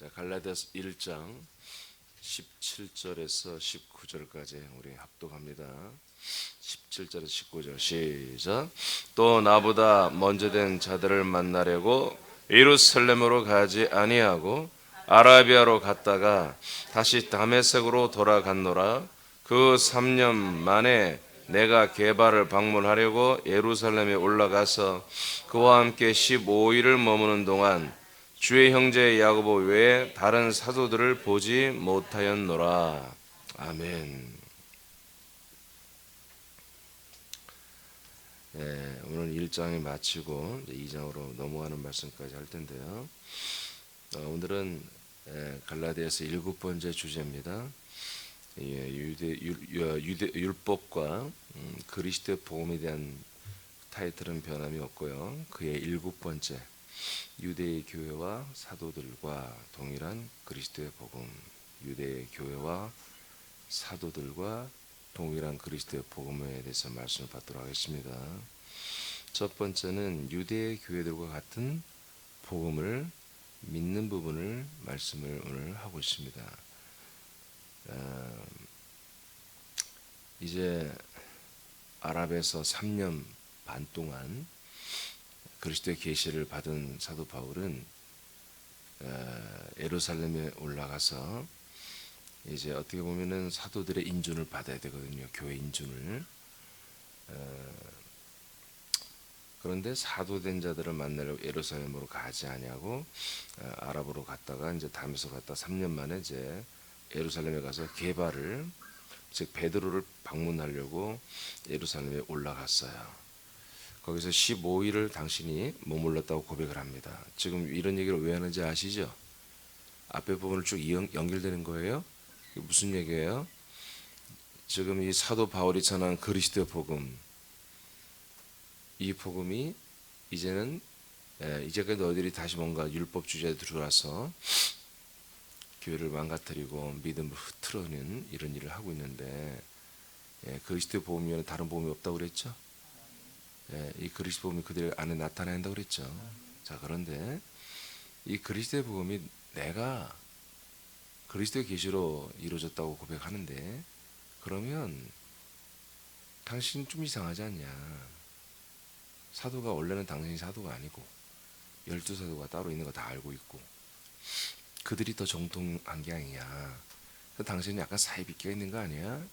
자, 갈라디아서 1장 17절에서 19절까지 우리 합독합니다. 17절에서 19절 시작. 또 나보다 먼저 된 자들을 만나려고 예루살렘으로 가지 아니하고 아라비아로 갔다가 다시 다메섹으로 돌아갔노라. 그 3년 만에 내가 게바를 방문하려고 예루살렘에 올라가서 그와 함께 15일을 머무는 동안 주의 형제 야고보 외에 다른 사도들을 보지 못하였노라. 아멘. 네, 오늘 1장이 마치고 이제 2장으로 넘어가는 말씀까지 할 텐데요. 오늘은 갈라디아서 7번째 주제입니다. 율법과 그리스도의 복음에 대한 타이틀은 변함이 없고요. 그의 7번째 유대의 교회와 사도들과 동일한 그리스도의 복음, 유대의 교회와 사도들과 동일한 그리스도의 복음에 대해서 말씀을 받도록 하겠습니다. 첫 번째는 유대의 교회들과 같은 복음을 믿는 부분을 말씀을 오늘 하고 있습니다. 이제 아랍에서 3년 반 동안 그리스도의 계시를 받은 사도 바울은 예루살렘에 올라가서 이제 어떻게 보면은 사도들의 인준을 받아야 되거든요. 교회 인준을. 그런데 사도된 자들을 만나려고 예루살렘으로 가지 아니하고 아랍으로 갔다가 이제 다메섹으로 갔다 3년 만에 이제 예루살렘에 가서 게바를, 즉 베드로를 방문하려고 예루살렘에 올라갔어요. 거기서 15일을 당신이 머물렀다고 고백을 합니다. 지금 이런 얘기를 왜 하는지 아시죠? 앞에 부분을 쭉 연결되는 거예요. 이게 무슨 얘기예요? 지금 이 사도 바울이 전한 그리스도의 복음, 이 복음이 이제는 이제까지 너희들이 다시 뭔가 율법주의자에 들어와서 교회를 망가뜨리고 믿음을 흐트러는 이런 일을 하고 있는데, 그리스도의 복음 외에는 다른 복음이 없다고 그랬죠? 이 그리스도 복음이 그들 안에 나타나야 한다고 그랬죠. 자, 그런데 이 그리스도의 복음이 내가 그리스도의 계시로 이루어졌다고 고백하는데, 그러면 당신 좀 이상하지 않냐? 사도가 원래는 당신이 사도가 아니고 12사도가 따로 있는 거 다 알고 있고 그들이 더 정통한 게 아니냐? 당신은 약간 사이비끼가 있는 거 아니야?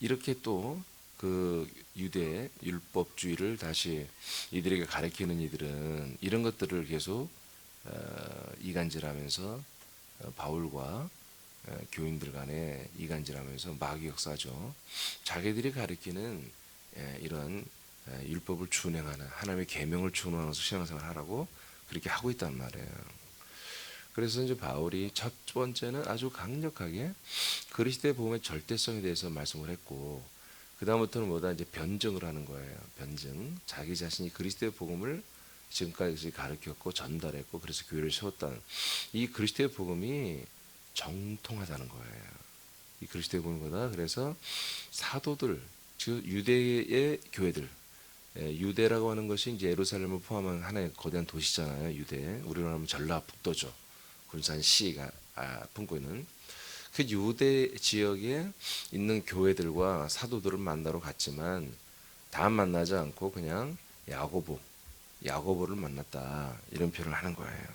이렇게 또 그 유대 율법주의를 다시 이들에게 가르치는 이들은 이런 것들을 계속 이간질하면서 바울과 교인들 간에 이간질하면서 마귀 역사죠. 자기들이 가르치는 이런 율법을 준행하는, 하나님의 계명을 준행하면서 신앙생활을 하라고 그렇게 하고 있단 말이에요. 그래서 이제 바울이 첫 번째는 아주 강력하게 그리스도의 복음의 절대성에 대해서 말씀을 했고, 그 다음부터는 뭐다, 이제 변증을 하는 거예요. 변증. 자기 자신이 그리스도의 복음을 지금까지 가르쳤고 전달했고 그래서 교회를 세웠다는 이 그리스도의 복음이 정통하다는 거예요. 이 그리스도의 복음보다. 그래서 사도들, 즉 유대의 교회들, 유대라고 하는 것이 이제 예루살렘을 포함한 하나의 거대한 도시잖아요. 유대. 우리로 하면 전라북도죠. 군산시가 품고 있는 그 유대 지역에 있는 교회들과 사도들을 만나러 갔지만 다 만나지 않고 그냥 야고보를 만났다, 이런 표현을 하는 거예요.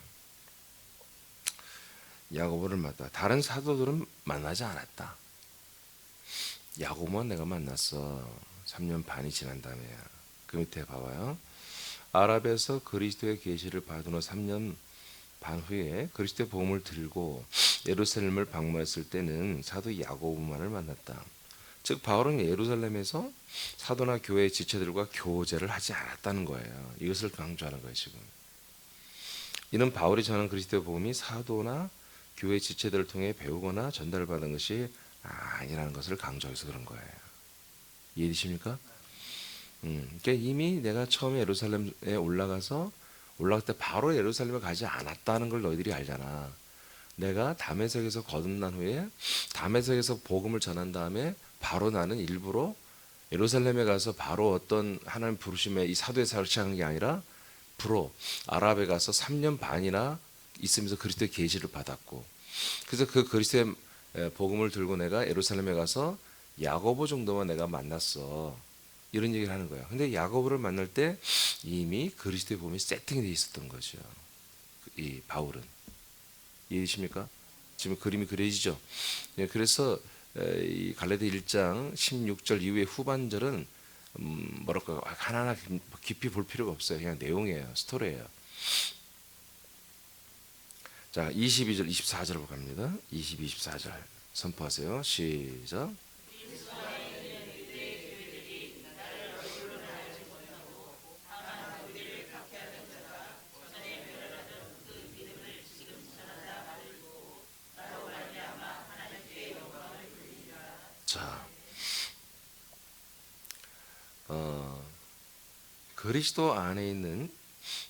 야고보를 만났다. 다른 사도들은 만나지 않았다. 야고보만 내가 만났어. 3년 반이 지난 다음에야. 그 밑에 봐봐요. 아랍에서 그리스도의 계시를 받은 후 3년 반 후에 그리스도의 복음을 들고 예루살렘을 방문했을 때는 사도 야고보만을 만났다. 즉 바울은 예루살렘에서 사도나 교회의 지체들과 교제를 하지 않았다는 거예요. 이것을 강조하는 거예요. 지금 이는 바울이 전한 그리스도의 복음이 사도나 교회 지체들을 통해 배우거나 전달받은 것이 아니라는 것을 강조해서 그런 거예요. 이해되십니까? 그러니까 이미 내가 처음에 예루살렘에 올라갈 때 바로 예루살렘에 가지 않았다는 걸 너희들이 알잖아. 내가 다메섹에서 거듭난 후에 다메섹에서 복음을 전한 다음에 바로 나는 일부러 예루살렘에 가서 바로 어떤 하나님 부르심에 이 사도의 사역을 시작한 게 아니라 아랍에 가서 3년 반이나 있으면서 그리스도의 계시를 받았고, 그래서 그 그리스도의 복음을 들고 내가 예루살렘에 가서 야고보 정도만 내가 만났어, 이런 얘기를 하는 거예요. 근데 야고보를 만날 때 이미 그리스도의 복음이 세팅되어 있었던 거죠. 이 바울은. 이해되십니까? 지금 그림이 그려지죠. 예, 그래서 이 갈라디아 1장 16절 이후의 후반절은 뭐랄까 하나하나 깊이 볼 필요가 없어요. 그냥 내용이에요. 스토리예요. 자, 22절 24절로 갑니다. 22, 24절 선포하세요. 시작. 자, 그리스도 안에 있는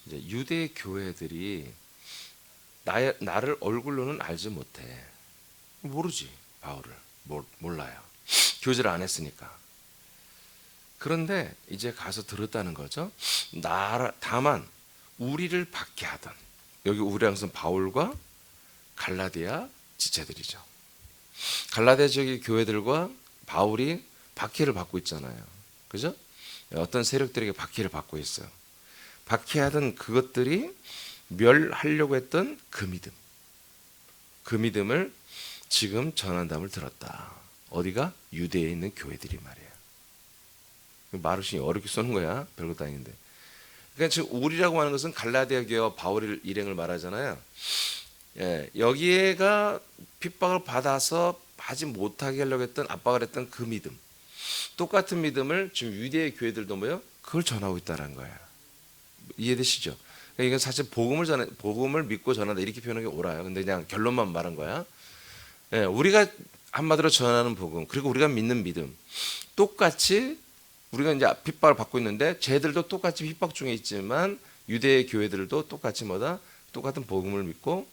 이제 유대 교회들이 나를 얼굴로는 알지 못해. 모르지. 바울을 몰라요. 교제를 안 했으니까. 그런데 이제 가서 들었다는 거죠. 다만 우리를 받게 하던, 여기 우리랑 것은 바울과 갈라디아 지체들이죠. 갈라디아 지역의 교회들과 바울이 박해를 받고 있잖아요. 그죠? 어떤 세력들에게 박해를 받고 있어요. 박해하던 그것들이 멸하려고 했던 그 믿음을 지금 전한담을 들었다. 어디가? 유대에 있는 교회들이 말이에요. 말을 어렵게 쏘는 거야. 별것도 아닌데. 그러니까 지금 우리라고 하는 것은 갈라디아 교회와 바울의 일행을 말하잖아요. 예, 여기에가 핍박을 받아서 하지 못하게 하려고 했던, 압박을 했던 그 믿음, 똑같은 믿음을 지금 유대의 교회들도 뭐요? 그걸 전하고 있다는 거예요. 이해되시죠? 그러니까 이건 사실 복음을 믿고 전한다 이렇게 표현하는 게 옳아요. 근데 그냥 결론만 말한 거야. 예, 우리가 한마디로 전하는 복음, 그리고 우리가 믿는 믿음, 똑같이 우리가 이제 핍박을 받고 있는데 쟤들도 똑같이 핍박 중에 있지만 유대의 교회들도 똑같이 똑같은 복음을 믿고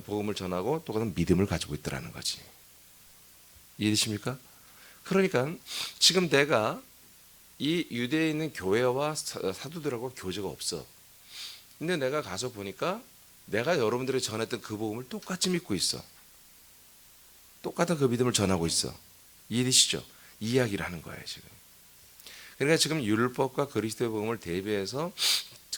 복음을 전하고 똑같은 믿음을 가지고 있더라는 거지. 이해되십니까? 그러니까 지금 내가 이 유대에 있는 교회와 사도들하고 교제가 없어. 근데 내가 가서 보니까 내가 여러분들이 전했던 그 복음을 똑같이 믿고 있어. 똑같은 그 믿음을 전하고 있어. 이해되시죠? 이 이야기를 하는 거예요 지금. 그러니까 지금 율법과 그리스도의 복음을 대비해서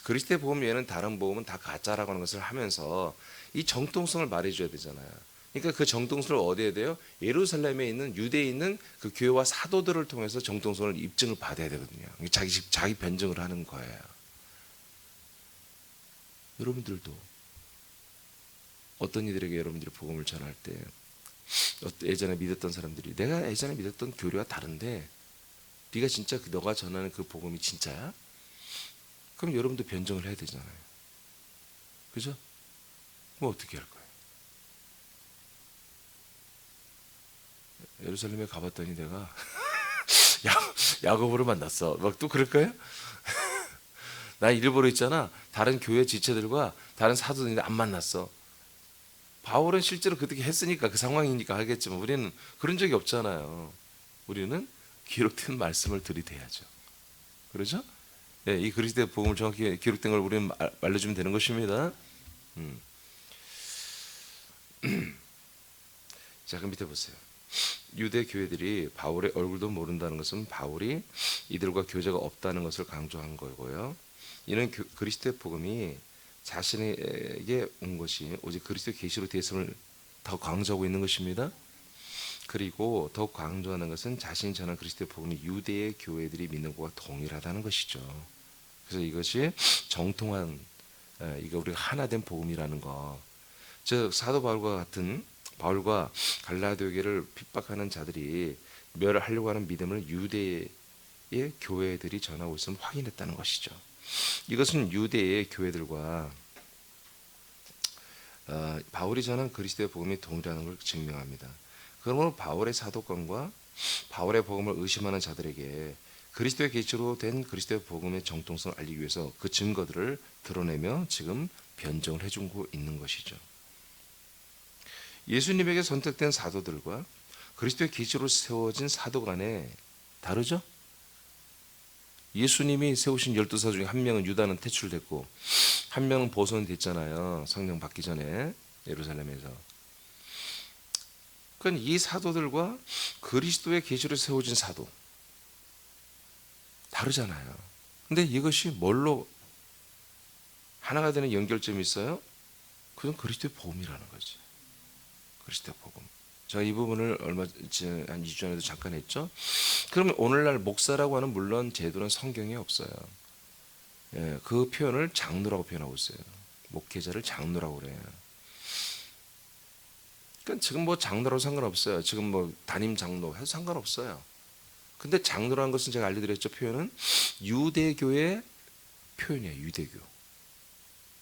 그리스도의 복음 외에는 다른 복음은 다 가짜라고 하는 것을 하면서 이 정통성을 말해줘야 되잖아요. 그러니까 그 정통성을 어디에 돼요? 예루살렘에 있는 유대에 있는 그 교회와 사도들을 통해서 정통성을 입증을 받아야 되거든요. 자기 변증을 하는 거예요. 여러분들도 어떤 이들에게 여러분들이 복음을 전할 때 예전에 믿었던 사람들이 내가 예전에 믿었던 교리와 다른데 네가 진짜 너가 전하는 그 복음이 진짜야? 그럼 여러분도 변증을 해야 되잖아요. 그죠? 뭐 어떻게 할 거예요? 예루살렘에 가봤더니 내가 야고보를 만났어. 막 또 그럴 거예요? 나 일부러 있잖아. 다른 교회 지체들과 다른 사도들이 안 만났어. 바울은 실제로 그렇게 했으니까 그 상황이니까 하겠지만 우리는 그런 적이 없잖아요. 우리는 기록된 말씀을 들이대야죠. 그렇죠? 네, 이 그리스도의 복음을 정확히 기록된 걸 우리는 알려주면 되는 것입니다. 자, 그럼 밑에 보세요. 유대 교회들이 바울의 얼굴도 모른다는 것은 바울이 이들과 교제가 없다는 것을 강조한 거고요. 이는 그리스도의 복음이 자신에게 온 것이 오직 그리스도의 계시로 되었음을 더 강조하고 있는 것입니다. 그리고 더욱 강조하는 것은 자신이 전한 그리스도의 복음이 유대의 교회들이 믿는 것과 동일하다는 것이죠. 그래서 이것이 정통한 이거 우리가 하나된 복음이라는 거. 즉 사도 바울과 갈라디아 교회를 핍박하는 자들이 멸하려고 하는 믿음을 유대의 교회들이 전하고 있음을 확인했다는 것이죠. 이것은 유대의 교회들과 바울이 전한 그리스도의 복음이 동일하는 걸 증명합니다. 그러므로 바울의 사도권과 바울의 복음을 의심하는 자들에게 그리스도의 계시로 된 그리스도의 복음의 정통성을 알리기 위해서 그 증거들을 드러내며 지금 변증을 해주고 있는 것이죠. 예수님에게 선택된 사도들과 그리스도의 계시로 세워진 사도 간에 다르죠? 예수님이 세우신 12사 중에 한 명은 유다는 퇴출됐고 한 명은 보선됐잖아요. 성령 받기 전에 예루살렘에서. 그러니까 이 사도들과 그리스도의 계시로 세워진 사도 다르잖아요. 근데 이것이 뭘로 하나가 되는 연결점이 있어요? 그건 그리스도의 복음이라는 거지. 그리스도의 복음. 제가 이 부분을 얼마 전 한 2주 전에도 잠깐 했죠. 그러면 오늘날 목사라고 하는 물론 제도는 성경에 없어요. 예, 그 표현을 장로라고 표현하고 있어요. 목회자를 장로라고 그래요. 그러니까 지금 뭐 장로라고 상관없어요. 지금 뭐 담임 장로 해도 상관없어요. 근데 장로라는 것은 제가 알려드렸죠. 표현은 유대교의 표현이에요. 유대교.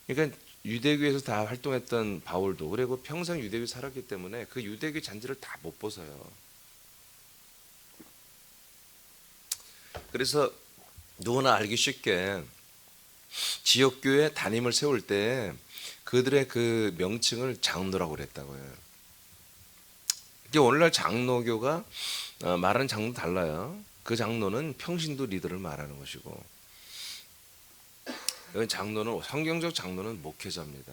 그러니까 유대교에서 다 활동했던 바울도 그리고 평생 유대교 살았기 때문에 그 유대교 잔재를 다 못 벗어요. 그래서 누구나 알기 쉽게 지역교회 담임을 세울 때 그들의 그 명칭을 장로라고 그랬다고요. 오늘날 장로교가 말하는 장로 달라요. 그 장로는 평신도 리더를 말하는 것이고, 장로는 성경적 장로는 목회자입니다.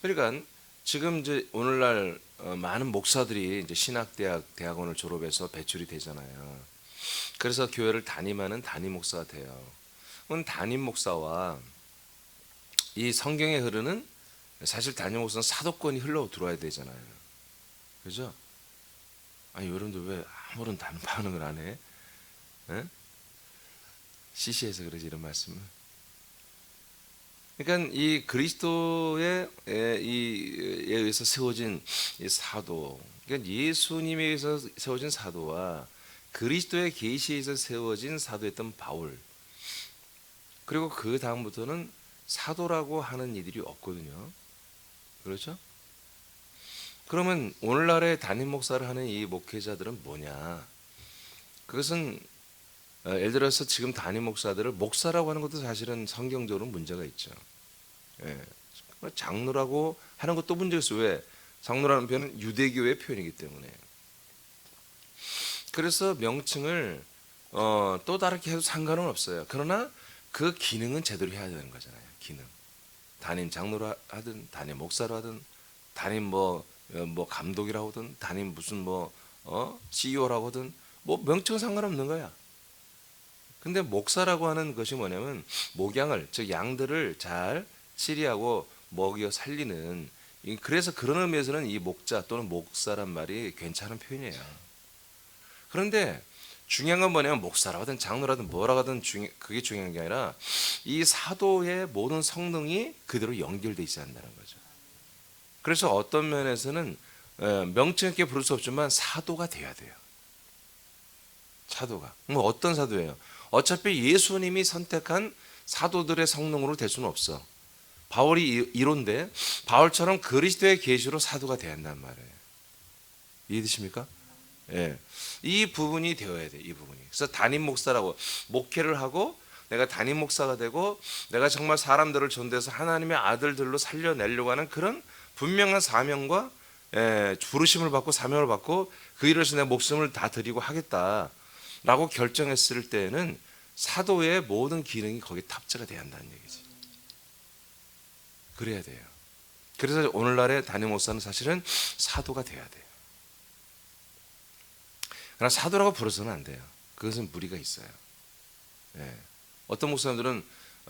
그러니까 지금 이제 오늘날 많은 목사들이 이제 신학대학 대학원을 졸업해서 배출이 되잖아요. 그래서 교회를 담임하는 담임 목사가 돼요. 그건 담임 목사와 이 성경에 흐르는 사실 담임 목사는 사도권이 흘러 들어와야 되잖아요. 그죠? 아니 여러분들 왜 아무런 반응을 안 해? 에? CC에서 그러지 이런 말씀을. 그러니까 이 그리스도의 이에 의해서 세워진 이 사도, 그러니까 예수님에 의해서 세워진 사도와 그리스도의 계시에서 세워진 사도였던 바울, 그리고 그 다음부터는 사도라고 하는 이들이 없거든요. 그렇죠? 그러면 오늘날의 담임 목사를 하는 이 목회자들은 뭐냐? 그것은 예를 들어서 지금 담임 목사들을 목사라고 하는 것도 사실은 성경적으로 문제가 있죠. 예. 장로라고 하는 것도 문제가 있어요. 왜? 장로라는 표현은 유대교의 표현이기 때문에. 그래서 명칭을 또 다르게 해도 상관은 없어요. 그러나 그 기능은 제대로 해야 되는 거잖아요. 기능. 담임 장로라 하든 담임 목사로 하든 담임 뭐 감독이라고 하든 담임 무슨 CEO라고 하든 뭐 명칭은 상관없는 거야. 근데 목사라고 하는 것이 뭐냐면 목양을, 즉 양들을 잘 치리하고 먹여 살리는, 그래서 그런 의미에서는 이 목자 또는 목사란 말이 괜찮은 표현이에요. 그런데 중요한 건 뭐냐면 목사라고 하든 장로라든 뭐라고 하든 그게 중요한 게 아니라 이 사도의 모든 성능이 그대로 연결되어 있어야 한다는 거죠. 그래서 어떤 면에서는 명칭 있게 부를 수 없지만 사도가 돼야 돼요. 사도가. 뭐 어떤 사도예요? 어차피 예수님이 선택한 사도들의 성능으로 될 수는 없어. 바울이 이론데 바울처럼 그리스도의 계시로 사도가 돼야 한단 말이에요. 이해되십니까? 예. 이 부분이 되어야 돼. 이 부분이. 그래서 담임 목사라고 목회를 하고 내가 담임 목사가 되고 내가 정말 사람들을 전도해서 하나님의 아들들로 살려내려고 하는 그런 분명한 사명과 부르심을 받고 사명을 받고 그 일을 위해서 내 목숨을 다 드리고 하겠다라고 결정했을 때는 사도의 모든 기능이 거기에 탑재가 돼야 한다는 얘기지. 그래야 돼요. 그래서 오늘날의 담임 목사는 사실은 사도가 돼야 돼요. 그러나 사도라고 부르서는 안 돼요. 그것은 무리가 있어요. 예. 어떤 목사님들은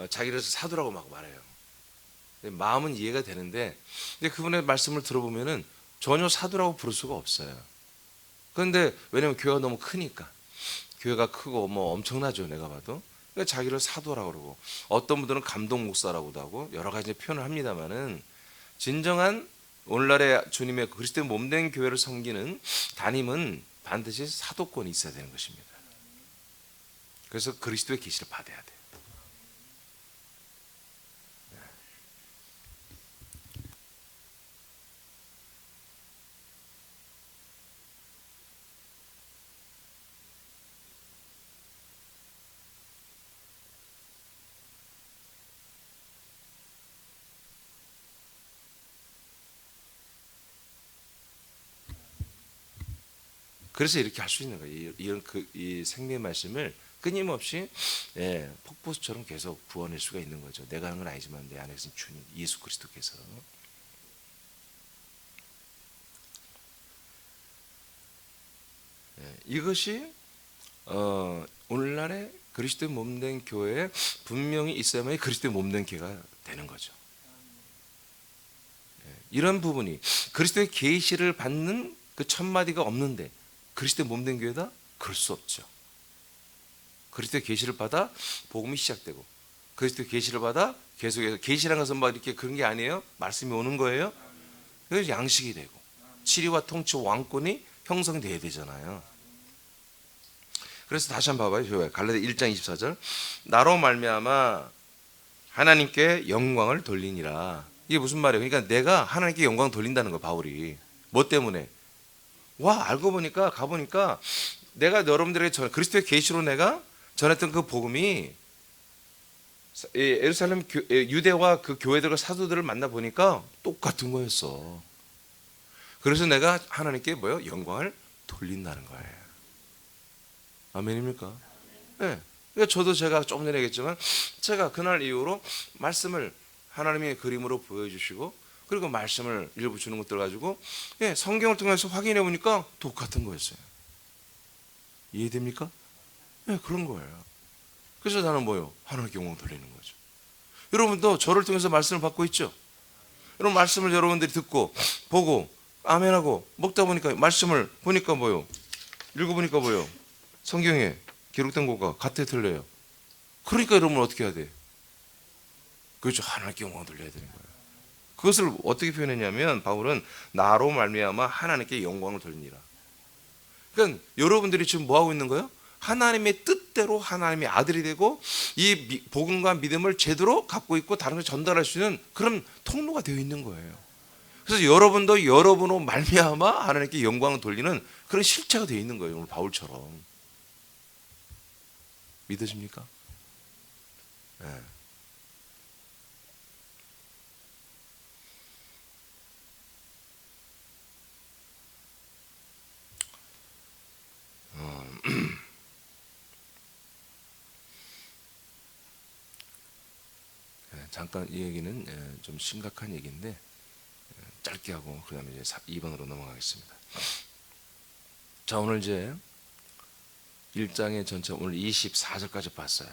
자기를 사도라고 막 말해요. 마음은 이해가 되는데 근데 그분의 말씀을 들어보면은 전혀 사도라고 부를 수가 없어요. 그런데 왜냐면 교회가 너무 크니까. 교회가 크고 뭐 엄청나죠. 내가 봐도. 그러니까 자기를 사도라고 그러고 어떤 분들은 감동 목사라고도 하고 여러 가지 표현을 합니다만은 진정한 오늘날의 주님의 그리스도의 몸된 교회를 섬기는 담임은 반드시 사도권이 있어야 되는 것입니다. 그래서 그리스도의 계시를 받아야 돼요. 그래서 이렇게 할 수 있는 거예요. 이 생명의 말씀을 끊임없이 폭포수처럼 계속 부어낼 수가 있는 거죠. 내가 하는 건 아니지만 내 안에서는 주님 예수 그리스도께서. 이것이 오늘날의 그리스도의 몸된 교회에 분명히 있어야만 그리스도의 몸된 교회가 되는 거죠. 이런 부분이 그리스도의 계시를 받는 그 첫 마디가 없는데 그리스도의 몸된 교회다? 그럴 수 없죠. 그리스도의 계시를 받아 복음이 시작되고 그리스도의 계시를 받아 계속해서 계시라는 것은 막 이렇게 그런 게 아니에요. 말씀이 오는 거예요. 그래서 양식이 되고 치리와 통치 왕권이 형성돼야 되잖아요. 그래서 다시 한번 봐봐요. 갈라디아 1장 24절 나로 말미암아 하나님께 영광을 돌리니라. 이게 무슨 말이에요? 그러니까 내가 하나님께 영광 돌린다는 거예요. 바울이 뭐 때문에? 와 알고 보니까 가보니까 내가 여러분들에게 그리스도의 계시로 내가 전했던 그 복음이 예루살렘 유대와 그 교회들과 사도들을 만나 보니까 똑같은 거였어. 그래서 내가 하나님께 뭐요? 영광을 돌린다는 거예요. 아멘입니까? 네. 그러니까 저도 제가 조금 전에 얘기했지만 제가 그날 이후로 말씀을 하나님의 그림으로 보여주시고 그리고 말씀을 일부 주는 것들 가지고 성경을 통해서 확인해 보니까 똑같은 거였어요. 이해됩니까? 네, 그런 거예요. 그래서 나는 뭐요? 하나님께 영광 돌리는 거죠. 여러분도 저를 통해서 말씀을 받고 있죠? 여러분 말씀을 여러분들이 듣고 보고 아멘하고 먹다 보니까 말씀을 보니까 뭐요? 읽어보니까 뭐요? 성경에 기록된 것과 같아 틀려요. 그러니까 여러분 어떻게 해야 돼? 그렇죠. 하나님께 영광 돌려야 되는 거예요. 그것을 어떻게 표현했냐면 바울은 나로 말미암아 하나님께 영광을 돌리니라. 그러니까 여러분들이 지금 뭐 하고 있는 거예요? 하나님의 뜻대로 하나님의 아들이 되고 이 복음과 믿음을 제대로 갖고 있고 다른 걸 전달할 수 있는 그런 통로가 되어 있는 거예요. 그래서 여러분도 여러분으로 말미암아 하나님께 영광을 돌리는 그런 실체가 되어 있는 거예요. 오늘 바울처럼. 믿으십니까? 네. 잠깐 이 얘기는 좀 심각한 얘기인데 짧게 하고 그 다음에 이제 2번으로 넘어가겠습니다. 자 오늘 이제 1장의 전체 오늘 24절까지 봤어요.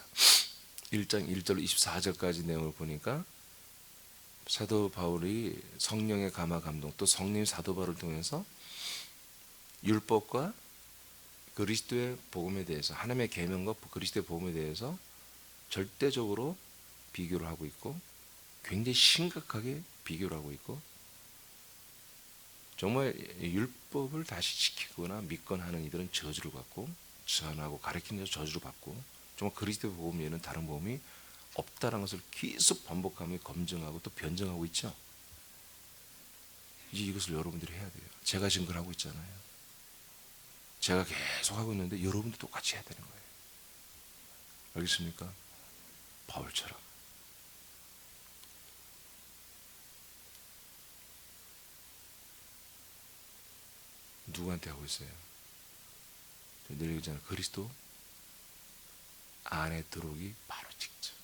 1장 1절 24절까지 내용을 보니까 사도 바울이 성령의 감화 감동 또 성령 사도 바울을 통해서 율법과 그리스도의 복음에 대해서 하나님의 계명과 그리스도의 복음에 대해서 절대적으로 비교를 하고 있고 굉장히 심각하게 비교를 하고 있고 정말 율법을 다시 지키거나 믿거나 하는 이들은 저주를 받고 전하고 가르치는 데서 저주를 받고 정말 그리스도의 복음 외에는 다른 복음이 없다는 것을 계속 반복하며 검증하고 또 변증하고 있죠. 이제 이것을 여러분들이 해야 돼요. 제가 지금 그걸 하고 있잖아요. 제가 계속 하고 있는데 여러분도 똑같이 해야 되는 거예요. 알겠습니까? 바울처럼. 누구한테 하고 있어요? 늘 얘기하잖아요. 그리스도 안에 들어오기 바로 직전.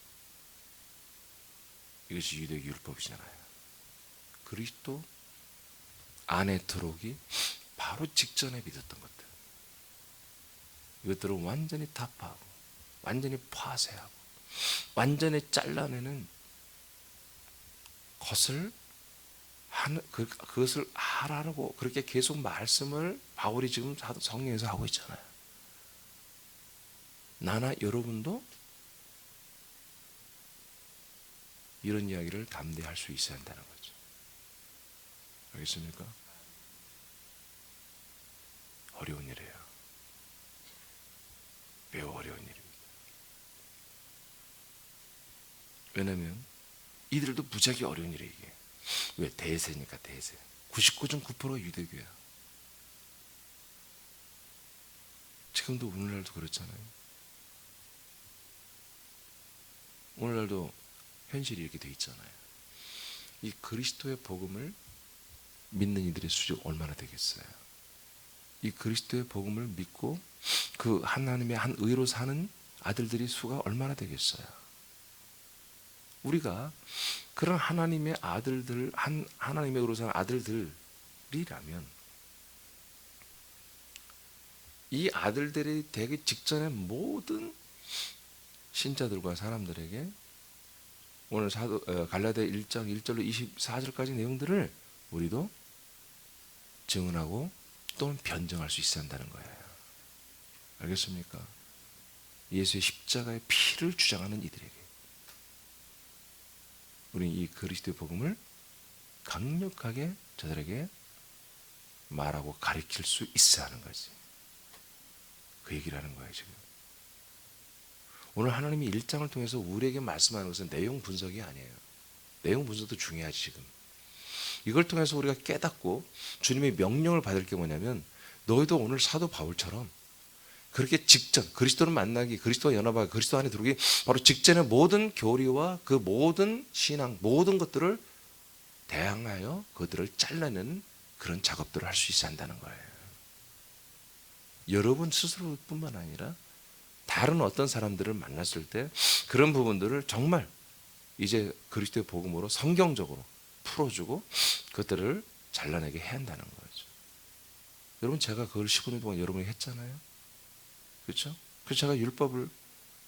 이것이 유대의 율법이잖아요. 그리스도 안에 들어오기 바로 직전에 믿었던 것들. 이것들을 완전히 타파하고 완전히 파쇄하고 완전히 잘라내는 것을 그것을 하라고 그렇게 계속 말씀을 바울이 지금 성령에서 하고 있잖아요. 나나 여러분도 이런 이야기를 담대할 수 있어야 한다는 거죠. 알겠습니까? 어려운 일이에요. 매우 어려운 일입니다. 왜냐하면 이들도 무지하게 어려운 일이에요. 이게. 왜? 대세니까 대세. 99.9% 유대교야. 지금도 오늘날도 그렇잖아요. 오늘날도 현실이 이렇게 돼 있잖아요. 이 그리스도의 복음을 믿는 이들의 수준 얼마나 되겠어요? 이 그리스도의 복음을 믿고 그 하나님의 한 의로 사는 아들들이 수가 얼마나 되겠어요? 우리가 그런 하나님의 아들들, 하나님의 으로 사는 아들들이라면 이 아들들이 되기 직전에 모든 신자들과 사람들에게 오늘 갈라디아 1장 1절로 24절까지 내용들을 우리도 증언하고 또는 변증할 수 있어야 한다는 거예요. 알겠습니까? 예수의 십자가의 피를 주장하는 이들에게 우리는 이 그리스도의 복음을 강력하게 저들에게 말하고 가르칠 수 있어야 하는 거지. 그 얘기를 하는 거예요 지금. 오늘 하나님이 1장을 통해서 우리에게 말씀하는 것은 내용 분석이 아니에요. 내용 분석도 중요하지 지금. 이걸 통해서 우리가 깨닫고 주님의 명령을 받을 게 뭐냐면 너희도 오늘 사도 바울처럼 그렇게 직전 그리스도를 만나기, 그리스도와 연합하기, 그리스도 안에 들어오기 바로 직전에 모든 교리와 그 모든 신앙 모든 것들을 대항하여 그들을 잘라내는 그런 작업들을 할 수 있어야 한다는 거예요. 여러분 스스로뿐만 아니라 다른 어떤 사람들을 만났을 때 그런 부분들을 정말 이제 그리스도의 복음으로 성경적으로 풀어주고 그것들을 잘라내게 해야 한다는 거죠. 여러분 제가 그걸 19년 동안 여러분이 했잖아요. 그렇죠? 그래서 제가 율법을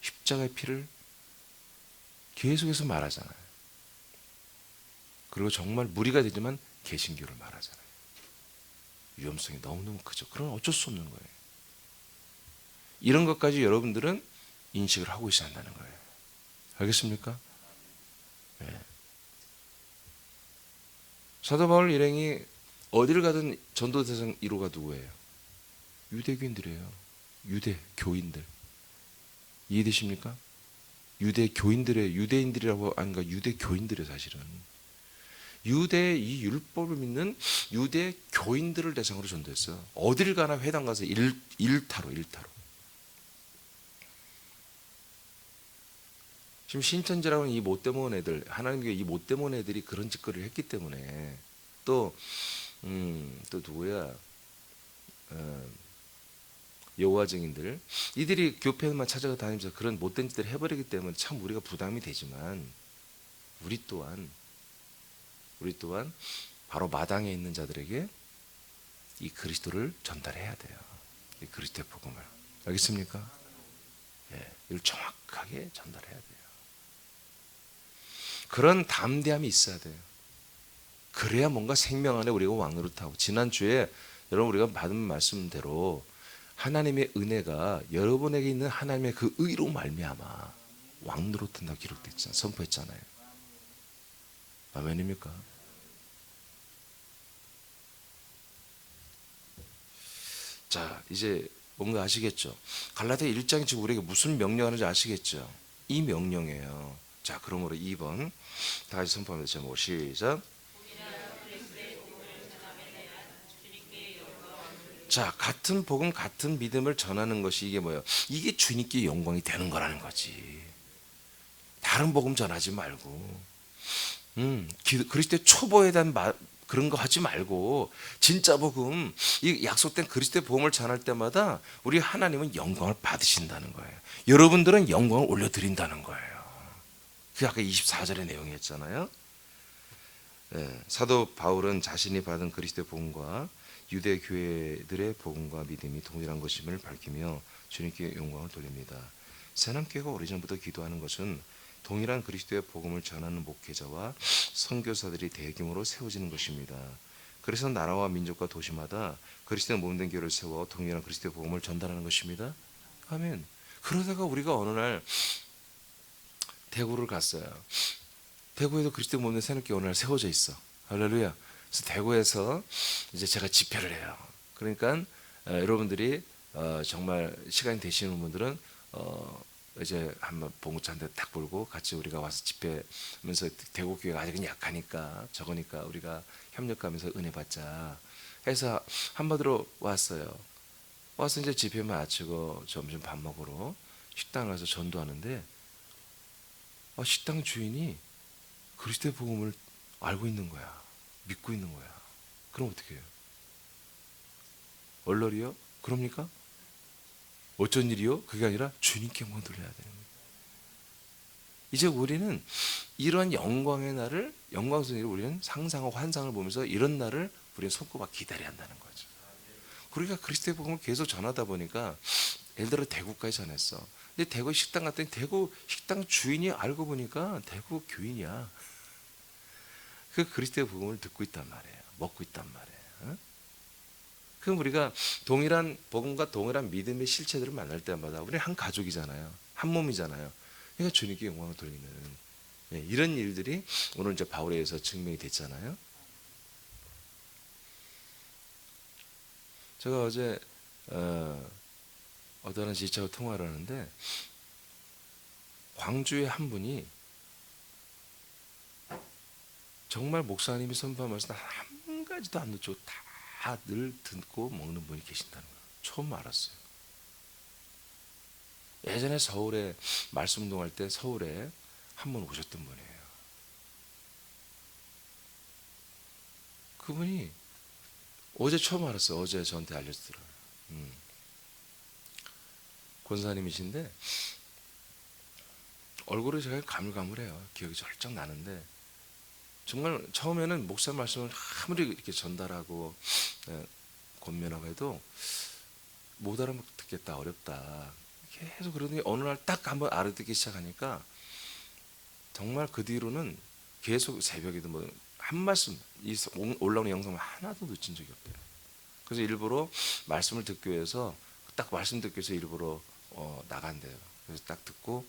십자가의 피를 계속해서 말하잖아요. 그리고 정말 무리가 되지만 개신교를 말하잖아요. 위험성이 너무너무 크죠. 그럼 어쩔 수 없는 거예요. 이런 것까지 여러분들은 인식을 하고 있어야 한다는 거예요. 알겠습니까? 네. 사도 바울 일행이 어디를 가든 전도 대상 1호가 누구예요? 유대교인들이에요. 유대 교인들. 이해되십니까? 유대 교인들의 유대인들이라고 아닌가 유대 교인들의 사실은 유대 이 율법을 믿는 유대 교인들을 대상으로 전도했어요. 어딜 가나 회당 가서 일타로. 지금 신천지라고 하는 이 못되면 애들, 하나님께 이 못되면 애들이 그런 짓거리를 했기 때문에 또 누구야? 여호와 증인들 이들이 교회만 찾아다니면서 그런 못된 짓들을 해버리기 때문에 참 우리가 부담이 되지만 우리 또한 바로 마당에 있는 자들에게 이 그리스도를 전달해야 돼요. 이 그리스도의 복음을. 알겠습니까? 예, 이걸 정확하게 전달해야 돼요. 그런 담대함이 있어야 돼요. 그래야 뭔가 생명 안에 우리가 왕노릇하고 지난주에 여러분 우리가 받은 말씀대로 하나님의 은혜가 여러분에게 있는 하나님의 그 의로 말미암아 왕노릇한다고 기록됐잖아요. 선포했잖아요. 아멘입니까? 자 이제 뭔가 아시겠죠? 갈라디아 1장이 지금 우리에게 무슨 명령하는지 아시겠죠? 이 명령이에요. 자 그러므로 2번 다 같이 선포합니다. 제목 시작. 자 같은 복음 같은 믿음을 전하는 것이 이게 뭐예요? 이게 주님께 영광이 되는 거라는 거지. 다른 복음 전하지 말고 그리스도의 초보에 대한 그런 거 하지 말고 진짜 복음 이 약속된 그리스도의 복음을 전할 때마다 우리 하나님은 영광을 받으신다는 거예요. 여러분들은 영광을 올려드린다는 거예요. 그게 아까 24절의 내용이었잖아요. 네, 사도 바울은 자신이 받은 그리스도의 복음과 유대 교회들의 복음과 믿음이 동일한 것임을 밝히며 주님께 영광을 돌립니다. 새남교회가 오래전부터 기도하는 것은 동일한 그리스도의 복음을 전하는 목회자와 선교사들이 대규모로 세워지는 것입니다. 그래서 나라와 민족과 도시마다 그리스도의 몸된 교회를 세워 동일한 그리스도의 복음을 전달하는 것입니다. 아멘. 그러다가 우리가 어느 날 대구를 갔어요. 대구에도 그리스도의 몸된 새남교회 어느 날 세워져 있어. 할렐루야. 그래서 대구에서 이제 제가 집회를 해요. 그러니까 여러분들이 정말 시간이 되시는 분들은 이제 한번 봉구차 한 대 딱 불고 같이 우리가 와서 집회하면서 대구 교회가 아직은 약하니까 적으니까 우리가 협력하면서 은혜 받자 해서 한마디로 왔어요. 와서 이제 집회 마치고 점심 밥 먹으러 식당 가서 전도하는데 식당 주인이 그리스도의 복음을 알고 있는 거야. 믿고 있는 거야. 그럼 어떻게 해요? 얼러리요? 그럽니까? 어쩐 일이요? 그게 아니라 주님께 영광 돌려야 되는 거예요. 이제 우리는 이런 영광의 날을, 영광스러운 일을 우리는 상상하고 환상을 보면서 이런 날을 우리는 손꼽아 기다려야 한다는 거죠. 우리가 그리스도의 복음을 계속 전하다 보니까 예를 들어 대구까지 전했어. 근데 대구 식당 갔더니 대구 식당 주인이 알고 보니까 대구 교인이야. 그 그리스도의 복음을 듣고 있단 말이에요. 먹고 있단 말이에요. 응? 그럼 우리가 동일한 복음과 동일한 믿음의 실체들을 만날 때마다 우리 한 가족이잖아요. 한 몸이잖아요. 그러니까 주님께 영광을 돌리는 이런 일들이 오늘 이제 바울에 의해서 증명이 됐잖아요. 제가 어제 어떤 지체하고 통화를 하는데 광주의 한 분이 정말 목사님이 선포한 말씀 한 가지도 안 놓치고 다 늘 듣고 먹는 분이 계신다는 거예요. 처음 알았어요. 예전에 서울에 말씀 운동할 때 서울에 한 번 오셨던 분이에요. 그분이 어제 처음 알았어요. 어제 저한테 알려주더라고요. 권사님이신데 얼굴이 제가 가물가물해요. 기억이 절쩍 나는데 정말 처음에는 목사 말씀을 아무리 이렇게 전달하고 권면하고 해도 못 알아듣겠다, 어렵다 계속 그러더니 어느 날 딱 한번 알아듣기 시작하니까 정말 그 뒤로는 계속 새벽에도 뭐 한 말씀, 이 올라오는 영상을 하나도 놓친 적이 없대요. 그래서 일부러 말씀을 듣기 위해서 딱 말씀 듣기 위해서 일부러 나간대요. 그래서 딱 듣고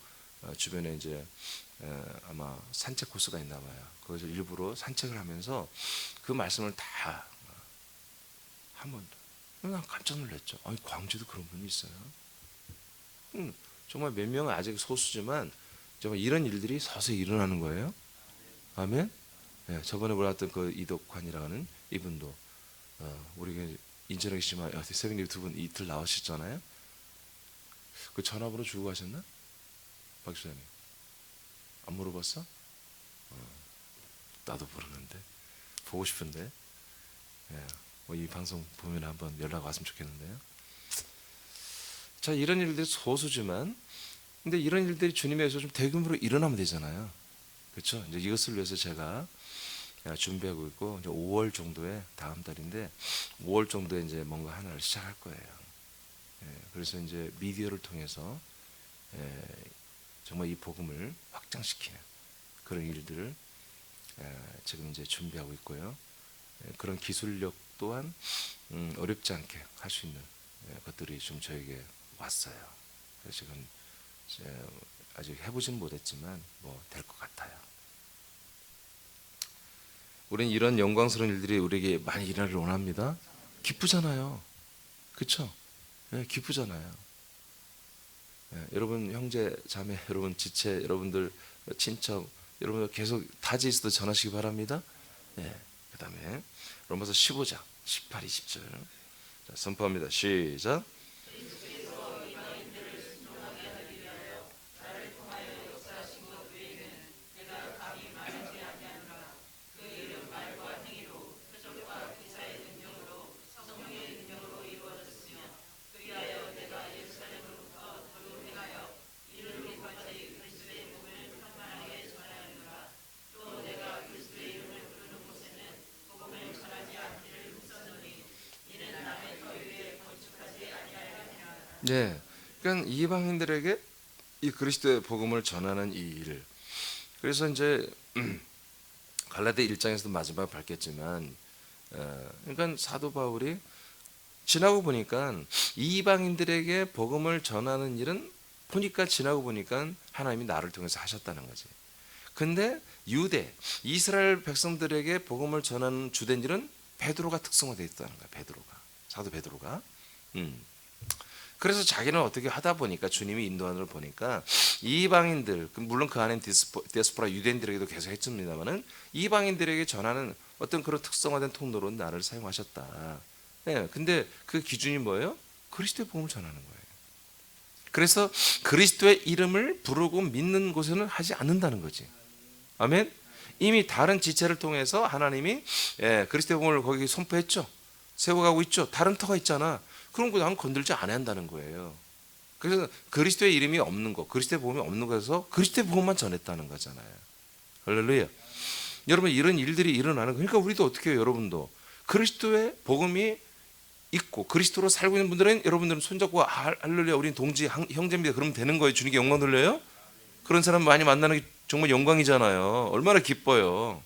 주변에 이제 아마 산책 코스가 있나 봐요. 거기서 일부러 산책을 하면서 그 말씀을 다 한번 난 깜짝 놀랐죠. 아니 광주도 그런 분이 있어요. 정말 몇 명은 아직 소수지만 정말 이런 일들이 서서히 일어나는 거예요. 아멘. 네, 저번에 몰랐던 그 이덕환이라는 이분도 우리 인천에 계시지만 새벽님 두 분 이틀 나오셨잖아요. 그 전화번호 주고 가셨나? 박수장님 안 물어봤어? 나도 모르는데 보고 싶은데 이 방송 보면 한번 연락 왔으면 좋겠는데요. 자, 이런 일들이 소수지만 근데 이런 일들이 주님에서 좀 대규모로 일어나면 되잖아요. 그렇죠? 이제 이것을 위해서 제가 준비하고 있고 이제 5월 정도에 다음 달인데 5월 정도에 이제 뭔가 하나를 시작할 거예요. 그래서 이제 미디어를 통해서 정말 이 복음을 확장시키는 그런 일들을 지금 이제 준비하고 있고요. 그런 기술력 또한 어렵지 않게 할 수 있는 것들이 좀 저에게 왔어요. 그래서 지금 아직 해보지는 못했지만 뭐 될 것 같아요. 우리는 이런 영광스러운 일들이 우리에게 많이 일어나기를 원합니다. 기쁘잖아요. 그렇죠? 기쁘잖아요. 여러분 형제 자매 여러분 지체 여러분들 친척 여러분들 계속 타지 있어도 전하시기 바랍니다. 그 다음에 로마서 15장 18, 20절 선포합니다. 시작. 네, 그러니까 이방인들에게 이 그리스도의 복음을 전하는 이 일. 그래서 이제 갈라디아 1장에서도 마지막에 밝혔지만, 그러니까 사도 바울이 지나고 보니까 이방인들에게 복음을 전하는 일은 보니까 지나고 보니까 하나님이 나를 통해서 하셨다는 거지. 근데 유대 이스라엘 백성들에게 복음을 전하는 주된 일은 베드로가 특성화되어 있다는 거야. 베드로가 사도 베드로가. 그래서 자기는 어떻게 하다 보니까 주님이 인도하는 걸 보니까 이방인들 물론 그 안에 디아스포라 유대인들에게도 계속 했습니다만은 이방인들에게 전하는 어떤 그런 특성화된 통로로 나를 사용하셨다. 근데 그 기준이 뭐예요? 그리스도의 복음을 전하는 거예요. 그래서 그리스도의 이름을 부르고 믿는 곳에는 하지 않는다는 거지. 아멘. 이미 다른 지체를 통해서 하나님이 그리스도의 복음을 거기 선포했죠. 세워가고 있죠. 다른 터가 있잖아. 그런 거 난 건들지 않아야 한다는 거예요. 그래서 그리스도의 이름이 없는 거, 그리스도의 복음이 없는 거에서 그리스도의 복음만 전했다는 거잖아요. 할렐루야. 여러분 이런 일들이 일어나는 거. 그러니까 우리도 어떻게 해요? 여러분도 그리스도의 복음이 있고 그리스도로 살고 있는 분들은 여러분들은 손잡고 할렐루야 우리는 동지 형제입니다. 그러면 되는 거예요. 주님께 영광 돌려요? 그런 사람 많이 만나는 게 정말 영광이잖아요. 얼마나 기뻐요.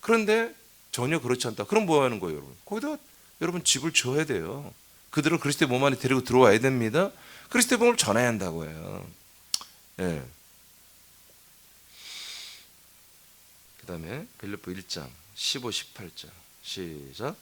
그런데 전혀 그렇지 않다. 그럼 뭐 하는 거예요, 여러분? 거기다 여러분 집을 지어야 돼요. 그들을 그리스도의 몸 안에 데리고 들어와야 됩니다. 그리스도의 복음을 전해야 한다고 해요. 예. 그 다음에 빌립보 1장 15, 18절 시작.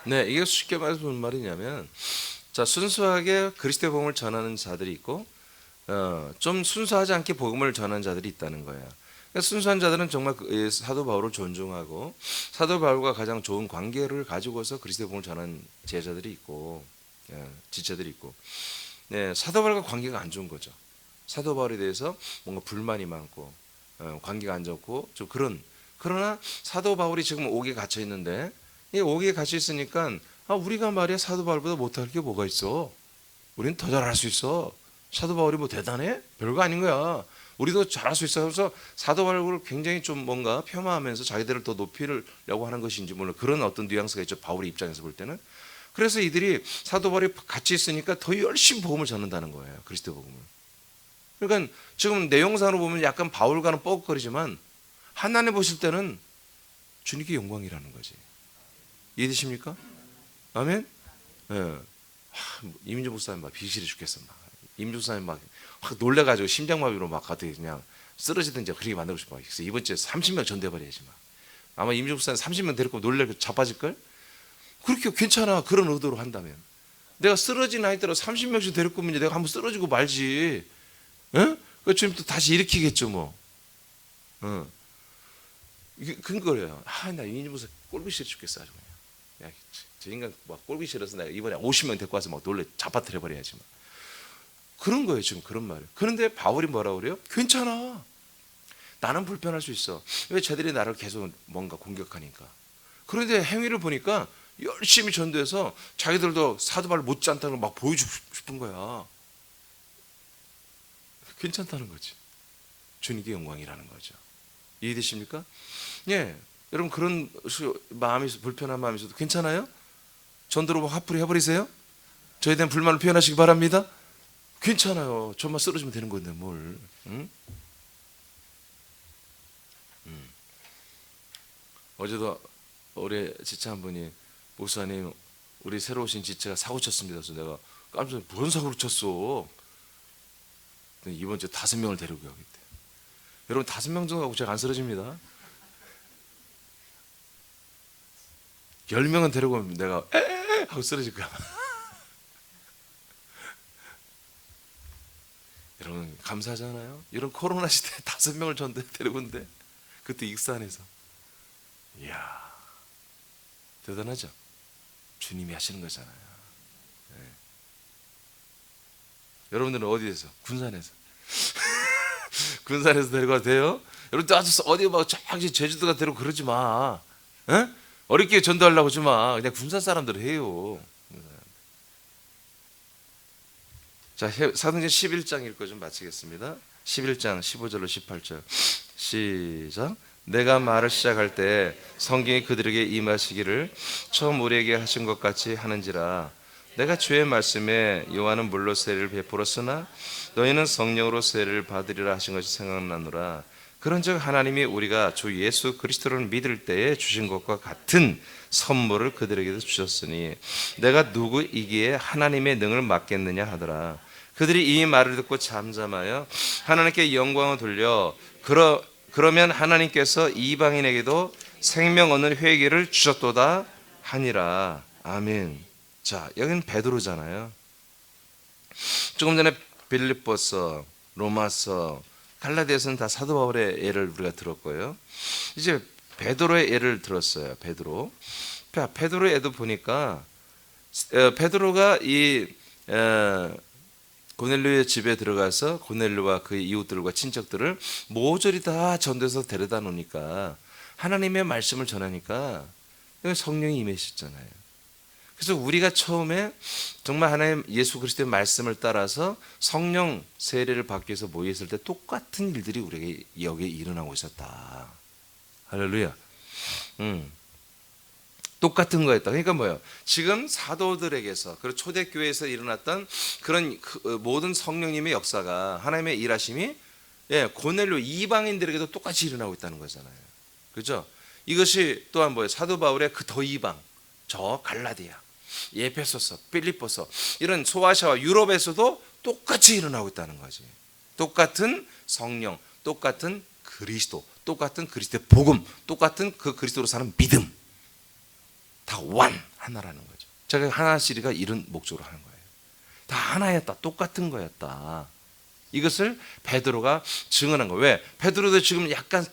네, 이게 쉽게 말해서 무슨 말이냐면, 자 순수하게 그리스도의 복음을 전하는 자들이 있고, 좀 순수하지 않게 복음을 전하는 자들이 있다는 거예요. 그러니까 순수한 자들은 정말 사도 바울을 존중하고 사도 바울과 가장 좋은 관계를 가지고서 그리스도의 복음을 전하는 제자들이 있고, 지체들이 있고, 네, 사도 바울과 관계가 안 좋은 거죠. 사도 바울에 대해서 뭔가 불만이 많고, 관계가 안 좋고 좀 그러나 사도 바울이 지금 옥에 갇혀 있는데, 이 옥에 갇혀 있으니까 우리가 말이야 사도 바울보다 못할 게 뭐가 있어? 우리는 더 잘할 수 있어. 사도 바울이 뭐 대단해? 별거 아닌 거야. 우리도 잘할 수 있어. 그래서 사도 바울을 굉장히 좀 뭔가 폄하하면서 자기들을 더 높이려고 하는 것인지 물론 그런 어떤 뉘앙스가 있죠. 바울의 입장에서 볼 때는. 그래서 이들이 사도 바울이 같이 있으니까 더 열심히 복음을 전한다는 거예요. 그리스도 복음을. 그러니까 지금 내용상으로 보면 약간 바울과는 뻐걱거리지만 하나님 보실 때는 주님께 영광이라는 거지. 이해되십니까? 아멘? 예. 이민주 목사님 막 비실해 죽겠어. 이민주 목사님 막 놀래가지고 심장마비로 막 가도 그냥 쓰러지든지 그렇게 만들고 싶어. 그래서 이번 주에 30명 전대버려야지 막. 아마 이민주 목사님 30명 데리고 놀래고 자빠질걸? 그렇게 괜찮아. 그런 의도로 한다면. 내가 쓰러진 아이들을 30명씩 데리고 오면 내가 한번 쓰러지고 말지. 예? 그 주님 또 다시 일으키겠죠 뭐. 그런 거예요. 나 이민주 목사 꼴보기 싫어 죽겠어 아주 그냥. 야, 저 인간 막 꼴보기 싫어서 내가 이번에 50명 데리고 와서 막 놀래 잡아뜨려 버려야지 막. 그런 거예요 지금 그런 말을. 그런데 바울이 뭐라고 그래요? 괜찮아. 나는 불편할 수 있어. 왜 쟤들이 나를 계속 뭔가 공격하니까. 그런데 행위를 보니까 열심히 전도해서 자기들도 사도 바울 못지않다는 걸 막 보여주고 싶은 거야. 괜찮다는 거지. 주님께 영광이라는 거죠. 이해되십니까? 예. 여러분 그런 마음이 불편한 마음이 있어도 괜찮아요? 전도로 화풀이 해버리세요. 저에 대한 불만을 표현하시기 바랍니다. 괜찮아요. 저만 쓰러지면 되는 건데 뭘. 응? 어제도 우리 지체 한 분이 목사님 우리 새로 오신 지체가 사고 쳤습니다. 그래서 내가 깜짝 놀라서 뭔 사고를 쳤어. 이번 주에 5명을 데리고 가겠대. 여러분 5명 정도 하고 제가 안 쓰러집니다. 10명은 데리고 오면 내가 에에에 하고 쓰러질 거야. 여러분 감사하잖아요. 이런 코로나 시대에 5명을 전대 데리고 온대. 그때 익산에서. 이야 대단하죠. 주님이 하시는 거잖아요. 네. 여러분들은 어디에서? 군산에서. 군산에서 데리고 돼요? 여러분 아주 어디 막 저기 제주도가 데리고 그러지 마. 에? 어렵게 전도하려고 하지 마. 그냥 군산 사람들 해요. 자, 사도행전 11장 읽고 좀 마치겠습니다. 11장 15절로 18절 시작. 내가 말을 시작할 때 성경이 그들에게 임하시기를 처음 우리에게 하신 것 같이 하는지라. 내가 주의 말씀에 요한은 물로 세례를 베풀었으나 너희는 성령으로 세례를 받으리라 하신 것이 생각나노라. 그런즉 하나님이 우리가 주 예수 그리스도를 믿을 때에 주신 것과 같은 선물을 그들에게도 주셨으니 내가 누구이기에 하나님의 능을 맡겠느냐 하더라. 그들이 이 말을 듣고 잠잠하여 하나님께 영광을 돌려 그러면 하나님께서 이방인에게도 생명 얻는 회개를 주셨도다 하니라. 아멘. 자, 여기는 베드로잖아요. 조금 전에 빌립보서, 로마서, 갈라디아서는 다 사도 바울의 예를 우리가 들었고요. 이제 베드로의 예를 들었어요. 베드로의 예도 보니까 베드로가 이 고넬료의 집에 들어가서 고넬료와 그의 이웃들과 친척들을 모조리 다 전도해서 데려다 놓으니까 하나님의 말씀을 전하니까 성령이 임하셨잖아요. 그래서 우리가 처음에 정말 하나님 예수 그리스도의 말씀을 따라서 성령 세례를 받기 위해서 모였을 때 똑같은 일들이 우리에게 여기에 일어나고 있었다. 할렐루야. 똑같은 거였다. 그러니까 뭐예요? 지금 사도들에게서 그리고 초대교회에서 일어났던 그런 모든 성령님의 역사가 하나님의 일하심이 고넬료 이방인들에게도 똑같이 일어나고 있다는 거잖아요. 그렇죠? 이것이 또한 뭐예요? 사도 바울의 그 더 이방, 저 갈라디아, 에베소서, 빌립보서 이런 소아시아와 유럽에서도 똑같이 일어나고 있다는 거지. 똑같은 성령, 똑같은 그리스도, 똑같은 그리스도의 복음, 똑같은 그 그리스도로 사는 믿음. 다 하나라는 거죠. 제가 하나시리가 이런 목적으로 하는 거예요. 다 하나였다. 똑같은 거였다. 이것을 베드로가 증언한 거예요. 왜? 베드로도 지금 약간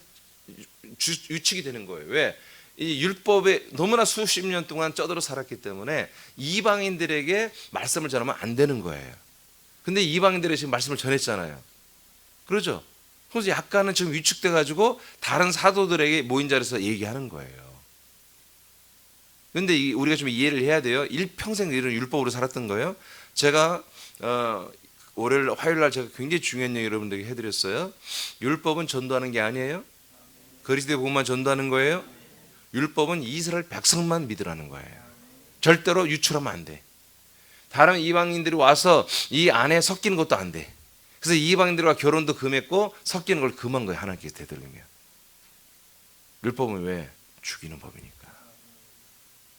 유축이 되는 거예요. 왜? 이 율법에 너무나 수십 년 동안 쩌들어 살았기 때문에 이방인들에게 말씀을 전하면 안 되는 거예요. 근데 이방인들이 지금 말씀을 전했잖아요. 그러죠? 그래서 약간은 지금 위축돼 가지고 다른 사도들에게 모인 자리에서 얘기하는 거예요. 근데 우리가 좀 이해를 해야 돼요. 일평생 이런 율법으로 살았던 거예요. 제가 화요일 날 제가 굉장히 중요한 얘기 여러분들에게 해드렸어요. 율법은 전도하는 게 아니에요. 그리스도의 복음만 전도하는 거예요. 율법은 이스라엘 백성만 믿으라는 거예요. 절대로 유출하면 안 돼. 다른 이방인들이 와서 이 안에 섞이는 것도 안 돼. 그래서 이방인들과 결혼도 금했고 섞이는 걸 금한 거예요. 하나님께서 되돌리면. 율법은 왜? 죽이는 법이니까.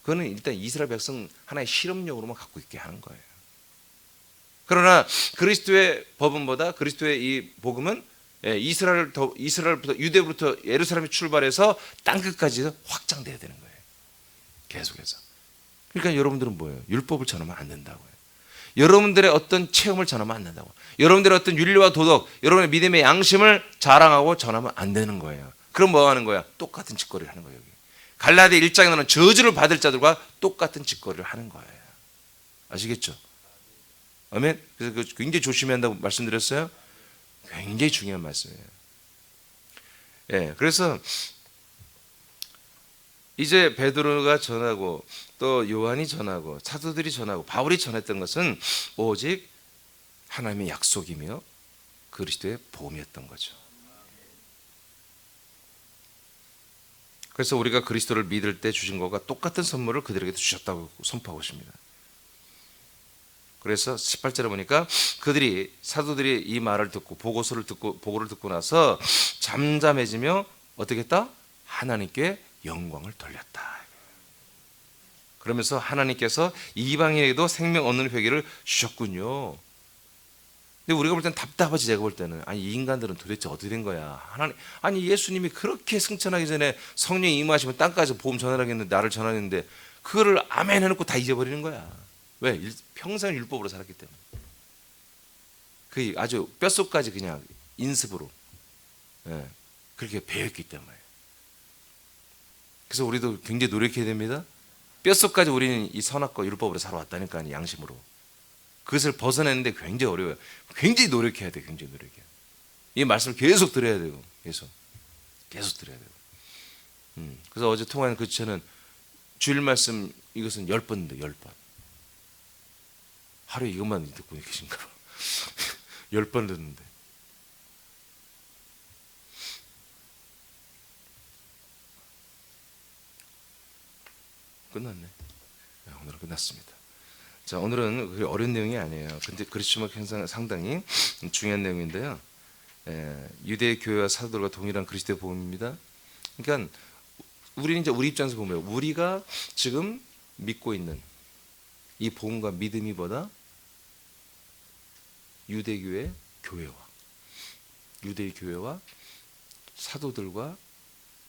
그거는 일단 이스라엘 백성 하나의 실험용으로만 갖고 있게 하는 거예요. 그러나 그리스도의 법은보다 그리스도의 이 복음은 이스라엘부터 유대부터 예루살렘이 출발해서 땅 끝까지 확장돼야 되는 거예요. 계속해서. 그러니까 여러분들은 뭐예요? 율법을 전하면 안 된다고요. 여러분들의 어떤 체험을 전하면 안 된다고. 여러분들의 어떤 윤리와 도덕, 여러분의 믿음의 양심을 자랑하고 전하면 안 되는 거예요. 그럼 뭐 하는 거야? 똑같은 짓거리를 하는 거예요. 여기. 갈라디아 1장에는 저주를 받을 자들과 똑같은 짓거리를 하는 거예요. 아시겠죠? 아멘. 그래서 굉장히 조심해야 한다고 말씀드렸어요. 굉장히 중요한 말씀이에요. 그래서 이제 베드로가 전하고 또 요한이 전하고 사도들이 전하고 바울이 전했던 것은 오직 하나님의 약속이며 그리스도의 복음이었던 거죠. 그래서 우리가 그리스도를 믿을 때 주신 것과 똑같은 선물을 그들에게도 주셨다고 선포하고 있습니다. 그래서 18절에 보니까 사도들이 이 말을 듣고 보고를 듣고 나서 잠잠해지며 어떻게 했다? 하나님께 영광을 돌렸다. 그러면서 하나님께서 이방인에게도 생명 얻는 회개를 주셨군요. 근데 우리가 볼 때는 답답하지. 제가 볼 때는 이 인간들은 도대체 어떻게 된 거야? 예수님이 그렇게 승천하기 전에 성령이 임하시면 땅까지 복음 전하라겠는데 나를 전하는데 그거를 아멘 해놓고 다 잊어버리는 거야. 왜? 평생 율법으로 살았기 때문에. 그 아주 뼛속까지 그냥 인습으로 그렇게 배웠기 때문에. 그래서 우리도 굉장히 노력해야 됩니다. 뼛속까지 우리는 이 선악과 율법으로 살아왔다니까요. 양심으로. 그것을 벗어내는데 굉장히 어려워요. 굉장히 노력해야 돼요. 굉장히 노력해야 돼요. 이 말씀을 계속 들어야 돼요. 계속 들어야 돼요. 그래서 어제 통화한 그 주체는 주일 말씀 이것은 10번인데 10번. 하루에 이것만 듣고 계신가 봐. 10번 듣는데. 끝났네. 오늘은 끝났습니다. 자, 오늘은 그렇게 어려운 내용이 아니에요. 근데 그렇지만 상당히 중요한 내용인데요. 유대 교회와 사도들과 동일한 그리스도의 복음입니다. 그러니까 우리는 이제 우리 입장에서 보면 우리가 지금 믿고 있는 이 복음과 믿음이보다 유대 교회와 사도들과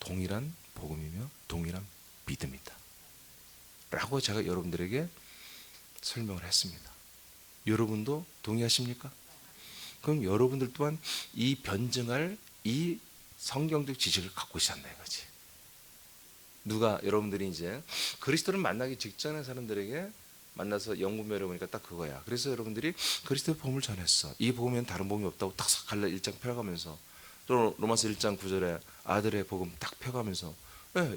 동일한 복음이며 동일한 믿음이다. 라고 제가 여러분들에게 설명을 했습니다. 여러분도 동의하십니까? 그럼 여러분들 또한 이 변증할 이 성경적 지식을 갖고 있어야 한다 이거지. 누가 여러분들이 이제 그리스도를 만나기 직전의 사람들에게 만나서 영분별해 보니까 딱 그거야. 그래서 여러분들이 그리스도의 복음을 전했어. 이 복음에는 다른 복음이 없다고 딱 갈라 1장 펴가면서 또 로마서 1장 9절에 아들의 복음 딱 펴가면서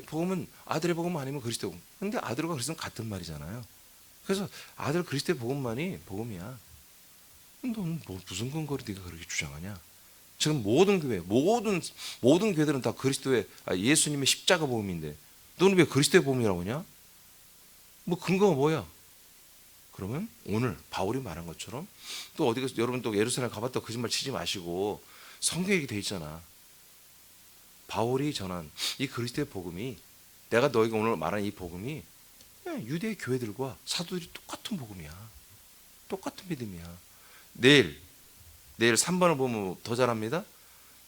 복음은 아들의 복음 아니면 그리스도의 복음. 근데 아들과 그리스도는 같은 말이잖아요. 그래서 아들 그리스도의 복음만이 복음이야. 너는 뭐 무슨 근거로 네가 그렇게 주장하냐? 지금 모든 교회, 모든 교회들은 다 그리스도의 예수님의 십자가 복음인데 너는 왜 그리스도의 복음이라고 하냐? 뭐 근거가 뭐야? 그러면 오늘 바울이 말한 것처럼 또 어디 가서 여러분 또 예루살렘 가봤다 거짓말 치지 마시고 성경에 돼 있잖아. 바울이 전한 이 그리스도의 복음이 내가 너희가 오늘 말한 이 복음이 유대 교회들과 사도들이 똑같은 복음이야. 똑같은 믿음이야. 내일 3번을 보면 더 잘합니다.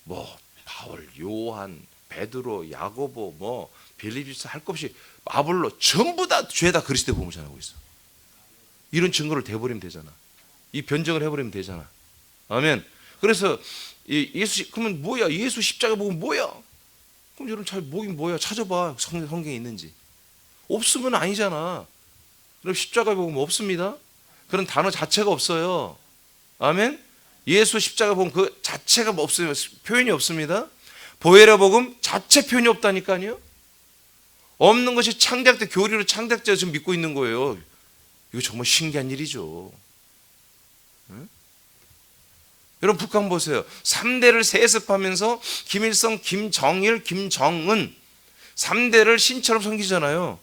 뭐 바울, 요한, 베드로, 야고보, 뭐 빌립보서 할 것 없이 아볼로 전부 다 죄다 그리스도의 복음을 전하고 있어. 이런 증거를 대버리면 되잖아. 이 변증을 해버리면 되잖아. 아멘. 그래서 그러면 뭐야? 예수 십자가 복음 뭐야? 그럼 여러분 잘 뭐긴 뭐야? 찾아봐. 성경에 있는지. 없으면 아니잖아. 그럼 십자가 복음 없습니다. 그런 단어 자체가 없어요. 아멘. 예수 십자가 복음 그 자체가 없어요. 표현이 없습니다. 보혜라 복음 자체 표현이 없다니까요. 없는 것이 창작자 교리로 창작자 지금 믿고 있는 거예요. 이거 정말 신기한 일이죠. 응? 여러분 북한 보세요. 3대를 세습하면서 김일성, 김정일, 김정은 3대를 신처럼 섬기잖아요.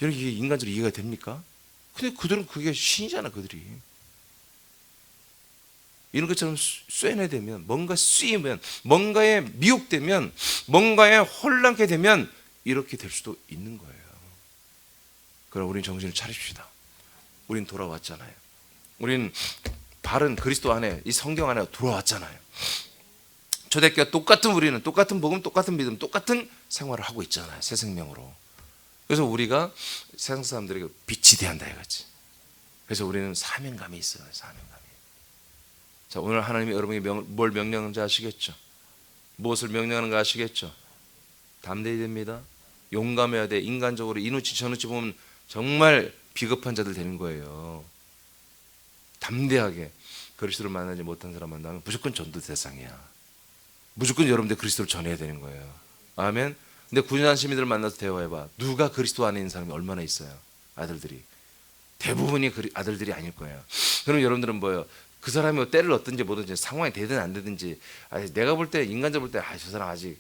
여러분 이게 인간적으로 이해가 됩니까? 근데 그들은 그게 신이잖아. 그들이. 이런 것처럼 쇠뇌되면 뭔가 쓰이면 뭔가에 미혹되면 뭔가에 혼란케 되면 이렇게 될 수도 있는 거예요. 그럼 우리는 정신을 차립시다. 우린 돌아왔잖아요. 우린 바른 그리스도 안에 이 성경 안에 돌아왔잖아요. 초대교회와 똑같은 우리는 똑같은 복음, 똑같은 믿음, 똑같은 생활을 하고 있잖아요. 새 생명으로. 그래서 우리가 세상 사람들에게 빛이 돼야 한다 이거지. 그래서 우리는 사명감이 있어요. 사명감이. 자, 오늘 하나님이 여러분에게 뭘 명령하는지 아시겠죠? 무엇을 명령하는가 아시겠죠? 담대해야 됩니다. 용감해야 돼. 인간적으로 이누치 저누치 보면 정말 비겁한 자들 되는 거예요. 담대하게 그리스도를 만나지 못한 사람 만나면 무조건 전도 대상이야. 무조건 여러분들 그리스도를 전해야 되는 거예요. 아멘. 근데 구준한 시민들을 만나서 대화해봐. 누가 그리스도 안에 있는 사람이 얼마나 있어요? 아들들이. 대부분이 아들들이 아닐 거예요. 그럼 여러분들은 뭐예요? 그 사람이 때를 얻든지 뭐든지 상황이 되든 안 되든지 내가 볼 때 인간적으로 볼 때 저 사람 아직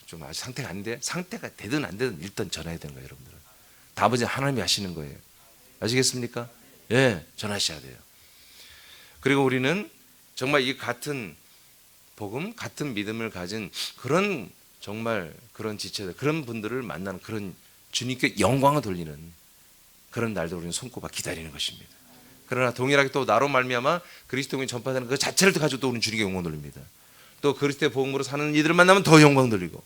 좀 아직 상태가 안 돼. 상태가 되든 안 되든 일단 전해야 되는 거예요. 여러분들은. 아버지 하나님이 하시는 거예요. 아시겠습니까? 예, 전하셔야 돼요. 그리고 우리는 정말 이 같은 복음, 같은 믿음을 가진 그런 정말 그런 지체들, 그런 분들을 만나는 그런 주님께 영광을 돌리는 그런 날들 우리는 손꼽아 기다리는 것입니다. 그러나 동일하게 또 나로 말미암아 그리스도인이 전파되는 그 자체를 가지고 또 우리는 주님께 영광 돌립니다. 또 그리스도의 복음으로 사는 이들을 만나면 더 영광 돌리고.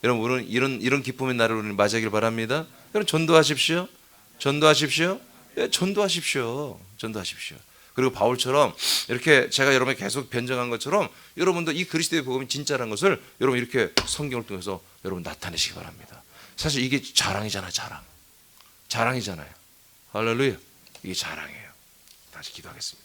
여러분 우리는 이런 기쁨의 날을 우리는 맞이하길 바랍니다. 여러분 전도하십시오. 전도하십시오. 예, 전도하십시오. 전도하십시오. 그리고 바울처럼 이렇게 제가 여러분에게 계속 변증한 것처럼 여러분도 이 그리스도의 복음이 진짜라는 것을 여러분 이렇게 성경을 통해서 여러분 나타내시기 바랍니다. 사실 이게 자랑이잖아요. 자랑이잖아요. 할렐루야. 이게 자랑이에요. 다시 기도하겠습니다.